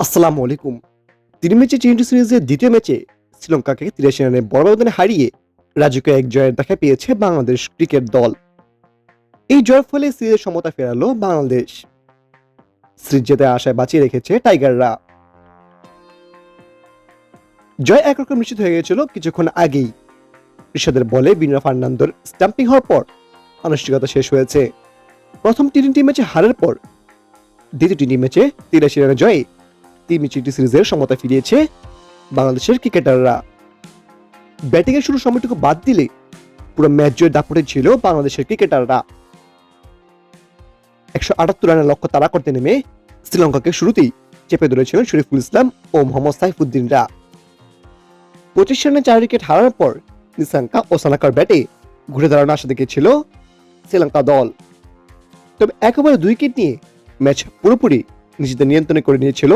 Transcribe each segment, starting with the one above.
আসসালামু আলাইকুম। ৩ ম্যাচে টি-টোয়েন্টি সিরিজের দ্বিতীয় ম্যাচে শ্রীলঙ্কাকে ৮৩ রানে বড় ব্যবধানে হারিয়ে রাজকীয় এক জয়ের দেখা পেয়েছে বাংলাদেশ ক্রিকেট দল। এই জয়ের ফলে সিরিজের সমতা ফেরালো বাংলাদেশ। সিরিজ জেতার আশায় বাঁচিয়ে রেখেছে টাইগাররা। জয় একরকম নিশ্চিত হয়ে গিয়েছিল কিছুক্ষণ আগেই। ঋষাদের বলে বিনা ফার্নান্দোর স্টাম্পিং হওয়ার পর আনুষ্ঠানিকতা শেষ হয়েছে। প্রথম টি-টোয়েন্টি ম্যাচে হারের পর দ্বিতীয় টি ম্যাচে ৮৩ রানে জয়ে ৩ ম্যাচ সিরিজের সমতা ফিরিয়েছে বাংলাদেশের ক্রিকেটাররা। ব্যাটিংয়ের শুরু সময়টুকু বাদ দিলে পুরো ম্যাচ জয়ের দাপটে ছিল বাংলাদেশের ক্রিকেটাররা। ১৭৮ রানের লক্ষ্য তাড়া করতে নেমে শ্রীলঙ্কাকে শুরুতেই চেপে ধরেছিলেন শরীফুল ইসলাম ও মোহাম্মদ সাইফুদ্দিনরা। ২৫ রানে ৪ উইকেট হারার পর নিসাঙ্কা ও সানাকার ব্যাটে ঘুরে দাঁড়ানোর আশা দেখেছিল শ্রীলঙ্কা দল। তবে একেবারে ২ উইকেট নিয়ে ম্যাচ পুরোপুরি নিজেদের নিয়ন্ত্রণে করে নিয়েছিল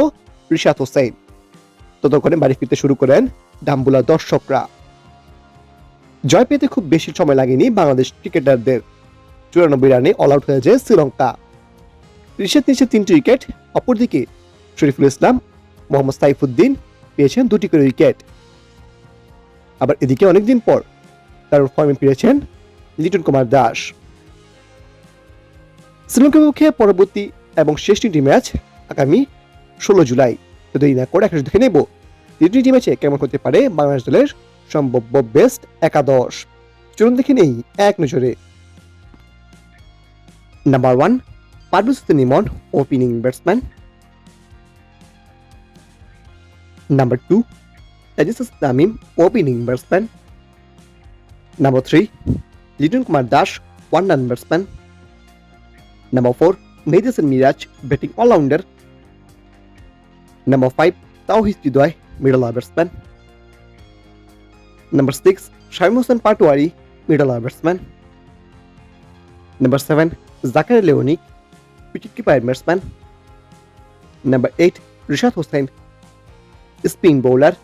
রিশাদ হোসেন। ততক্ষণে বাড়ি ফিরতে শুরু করেন ডাম্বুলা দর্শকরা। জয় পেতে খুব বেশি সময় লাগেনি বাংলাদেশ ক্রিকেটারদের। ৯৪ রানে অল আউট হয়ে যায় শ্রীলঙ্কা। রিশাদ নিয়েছে ৩টি উইকেট, অপরদিকে শরীফুল ইসলাম, মোহাম্মদ সাইফুদ্দিন পেয়েছেন ২টি করে উইকেট। আবার এদিকে অনেকদিন পর তার ফর্মে ফিরেছেন লিটন কুমার দাস। শ্রীলঙ্কার পক্ষে পরবর্তী এবং শেষ ৩টি ম্যাচ আগামী ১৬ জুলাই। তো দেরি না করে এখন দেখে নেব টি ম্যাচে কেমন হতে পারে বাংলাদেশ দলের সম্ভাব্য বেস্ট একাদশ। চলুন দেখে নেই এক নজরে। Number 1, Parvez Hossain Emon, opening batsman. Number 2, Ejaz Tamim, opening batsman. Number 3, Liton Kumar Das, one down batsman. Number 4, Mehdi Hasan Miraj, batting all-rounder. Number 5, Tauhid Hridoy, middle order batsman. Number 6, Shamim Hossain Patwari, middle order batsman. Number 7, Zakaria Leoni, wicket-keeper batsman. Number 8, Rishad Hossain, spin bowler.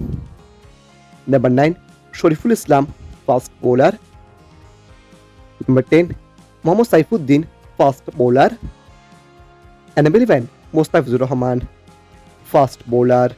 Number 9, Shoriful Islam, fast bowler. Number 10, Mohammad Saifuddin, fast bowler. And number 11, Mustafizur Rahman, fast bowler.